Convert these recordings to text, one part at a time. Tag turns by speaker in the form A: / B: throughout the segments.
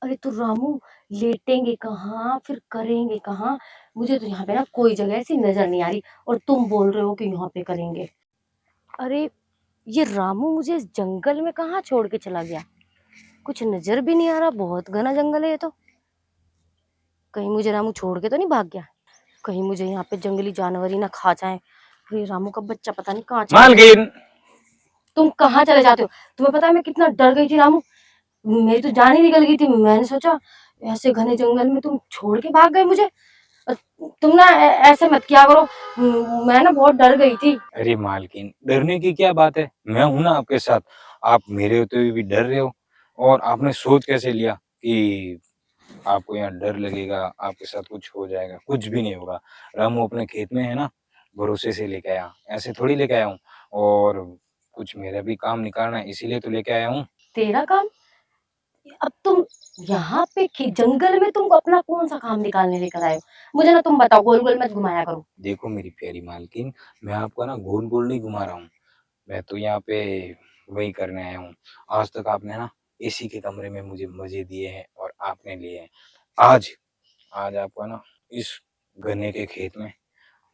A: अरे तो रामू, लेटेंगे कहाँ फिर करेंगे कहाँ? मुझे तो यहाँ पे ना कोई जगह ऐसी नजर नहीं आ रही, और तुम बोल रहे हो कि यहाँ पे करेंगे। अरे ये रामू मुझे इस जंगल में कहाँ छोड़ के चला गया? कुछ नजर भी नहीं आ रहा, बहुत घना जंगल है ये तो। कहीं मुझे रामू छोड़ के तो नहीं भाग गया? कहीं मुझे यहाँ पे जंगली जानवर ही ना खा जाए। अरे रामू का बच्चा पता नहीं कहाँ चला गया।
B: मालकिन।
A: तुम कहाँ चले जाते हो? तुम्हें पता है मैं कितना डर गई थी रामू। मेरी तो जान ही निकल गई थी। मैंने सोचा ऐसे घने जंगल में तुम छोड़ के भाग गए मुझे। अ, तुम ना ऐसे मत किया करो। मैं ना बहुत डर गई थी।
B: अरे मालकिन, डरने की क्या बात है, मैं हूं ना आपके साथ। आप मेरे होते हुए भी डर रहे हो, और आपने सोच कैसे लिया कि आपको यहाँ डर लगेगा, आपके साथ कुछ हो जाएगा? कुछ भी नहीं होगा। रामू अपने खेत में है ना, भरोसे से लेके आया, ऐसे थोड़ी लेके आया हूँ। और कुछ मेरा भी काम निकालना है, इसीलिए तो लेके आया हूँ।
A: तेरा काम? अब तुम यहाँ पे जंगल में तुम अपना कौन सा काम निकालने लेकर आए हो? मुझे ना तुम बताओ, गोल गोल मत घुमाया करो।
B: देखो मेरी प्यारी मालकिन, मैं आपको ना गोल गोल नहीं घुमा रहा हूँ। मैं तो यहाँ पे वही करने आया हूँ। आज तक आपने ना एसी के कमरे में मुझे मजे दिए हैं, और आपने लिए हैं। आज आज आपको ना इस गन्ने के खेत में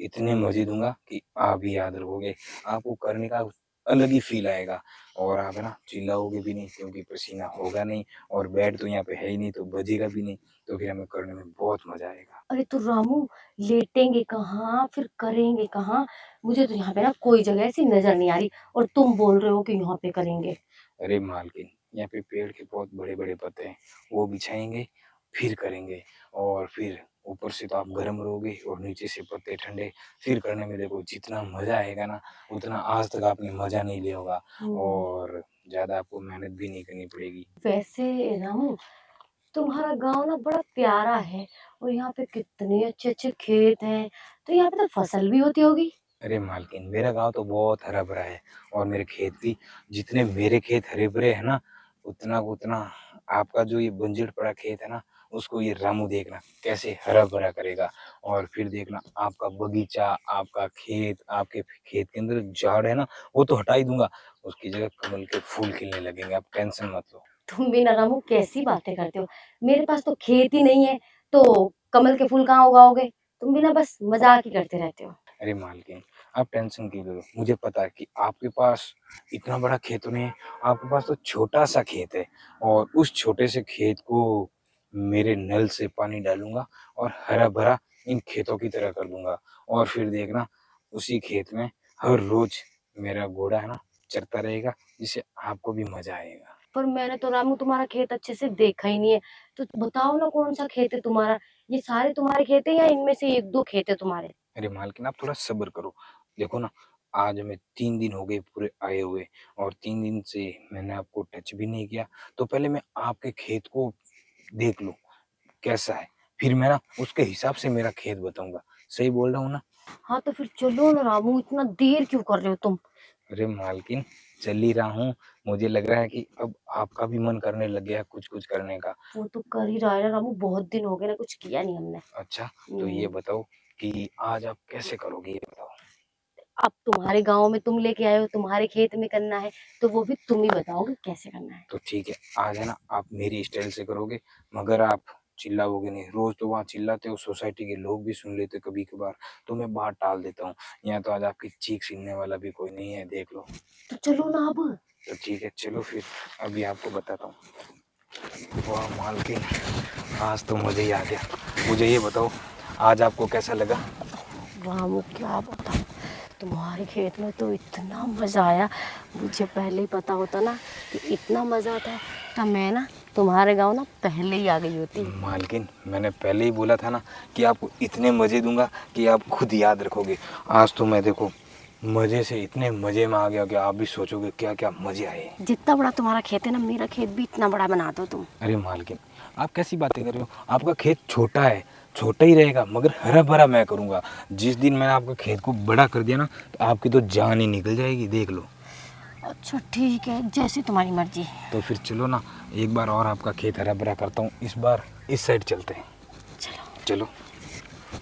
B: इतने मजे दूंगा कि आप भी याद रखोगे। आपको करने का अलग ही फील आएगा, और आप है ना चिल्लाओगे भी नहीं, क्योंकि पसीना होगा नहीं, और बेड तो यहाँ पे है ही नहीं, तो बजेगा भी नहीं। तो फिर हमें करने में बहुत मजा आएगा।
A: अरे तो रामू, लेटेंगे कहाँ फिर करेंगे कहाँ? मुझे तो यहाँ पे ना कोई जगह ऐसी नजर नहीं आ रही, और तुम बोल रहे हो कि यहाँ पे करेंगे।
B: अरे मालकिन, यहाँ पे पेड़ के बहुत बड़े बड़े पत्ते हैं, वो बिछाएंगे, फिर करेंगे। और फिर ऊपर से तो आप गर्म रहोगे, और नीचे से पत्ते ठंडे। फिर करने में देखो जितना मजा आएगा ना, उतना आज तक आपने मजा नहीं लिया होगा। और ज्यादा आपको मेहनत भी नहीं करनी पड़ेगी।
A: वैसे रामू, तुम्हारा गांव ना बड़ा प्यारा है, और यहाँ पे कितने अच्छे अच्छे खेत हैं। तो यहाँ पे तो फसल भी होती होगी।
B: अरे मालकिन, मेरा गांव तो बहुत हरा भरा है, और मेरे खेत भी। जितने मेरे खेत हरे भरे है ना, उतना उतना आपका जो ये बंजर पड़ा खेत है ना, उसको ये रामू देखना कैसे हरा भरा करेगा। और फिर देखना आपका बगीचा, आपका खेत, आपके खेत के अंदर झाड़ है ना, वो तो हटा ही दूंगा। उसकी जगह कमल के फूल खिलने लगेंगे, आप टेंशन मत लो।
A: तुम भी ना रामू कैसी बातें करते हो। मेरे पास तो खेत ही नहीं है, तो कमल के फूल कहाँ उगाओगे? तुम भी ना बस मजाक ही करते रहते हो।
B: अरे मालकिन, आप टेंशन क्यों ले रहे हो? मुझे पता है कि आपके पास इतना बड़ा खेत नहीं है, आपके पास तो छोटा सा खेत है। और उस छोटे से खेत को मेरे नल से पानी डालूंगा, और हरा भरा इन खेतों की तरह कर दूंगा। और फिर देखना उसी खेत में हर रोज मेरा घोड़ा है ना चरता रहेगा, जिससे आपको भी मजा आएगा।
A: पर मैंने तो रामू तुम्हारा खेत अच्छे से देखा ही नहीं है। तो बताओ ना कौन सा खेत है तुम्हारा? ये सारे तुम्हारे खेत है या इनमें से एक दो खेत है तुम्हारे?
B: अरे मालकिन, आप थोड़ा सब्र करो। देखो ना, आज हमें 3 दिन हो गए पूरे आए हुए, और 3 दिन से मैंने आपको टच भी नहीं किया। तो पहले मैं आपके खेत को देख लूं कैसा है, फिर मैं ना उसके हिसाब से मेरा खेत बताऊंगा। सही बोल रहा हूँ ना?
A: हाँ तो फिर चलो ना रामू, इतना देर क्यों कर रहे हो तुम?
B: अरे मालकिन, चल ही रहा हूँ। मुझे लग रहा है कि अब आपका भी मन करने लग गया है कुछ कुछ करने का।
A: वो तो कर ही रहा है ना रामू, बहुत दिन हो गए ना, कुछ किया नहीं हमने।
B: अच्छा, तो ये बताओ कि आज आप कैसे करोगे, ये बताओ।
A: अब तुम्हारे गांव में तुम लेके आए हो, तुम्हारे खेत में करना है, तो वो भी तुम ही बताओगे कैसे करना है।
B: तो ठीक है, आज है ना आप मेरी स्टाइल से करोगे, मगर आप चिल्लाओगे नहीं। रोज तो वहाँ चिल्लाते हो, सोसाइटी के लोग भी सुन लेते कभी कभार, तो मैं बाहर टाल देता हूँ। यहाँ तो आज आपकी चीख सुनने वाला भी कोई नहीं है, देख लो।
A: तो चलो ना अब।
B: तो ठीक है, चलो फिर अभी आपको बताता हूँ। वाह मालकिन, आज तो मुझे ही आ गया। मुझे ये बताओ, आज आपको कैसा लगा?
A: रामू क्या बताऊं, तुम्हारे खेत में तो इतना मजा आया। मुझे पहले ही पता होता ना कि इतना मजा आता है, तो मैं ना तुम्हारे गांव ना पहले ही आ गई होती।
B: मालकिन, मैंने पहले ही बोला था ना कि आपको इतने मजे दूंगा कि आप खुद याद रखोगे। आज तो मैं देखो मजे से इतने मजे में आ गया कि आप भी सोचोगे क्या क्या मजे आए।
A: जितना बड़ा तुम्हारा खेत है ना, मेरा खेत भी इतना बड़ा बना दो तुम।
B: अरे मालकिन, आप कैसी बातें कर रहे हो? आपका खेत छोटा है, छोटा ही रहेगा, मगर हरा भरा मैं करूंगा। जिस दिन मैंने आपके खेत को बड़ा कर दिया ना, तो आपकी तो जान ही निकल जाएगी, देख लो।
A: अच्छा ठीक है, जैसी तुम्हारी मर्जी।
B: तो फिर चलो ना, एक बार और आपका खेत हरा भरा करता हूँ। इस बार इस साइड चलते हैं।
A: चलो।
B: चलो।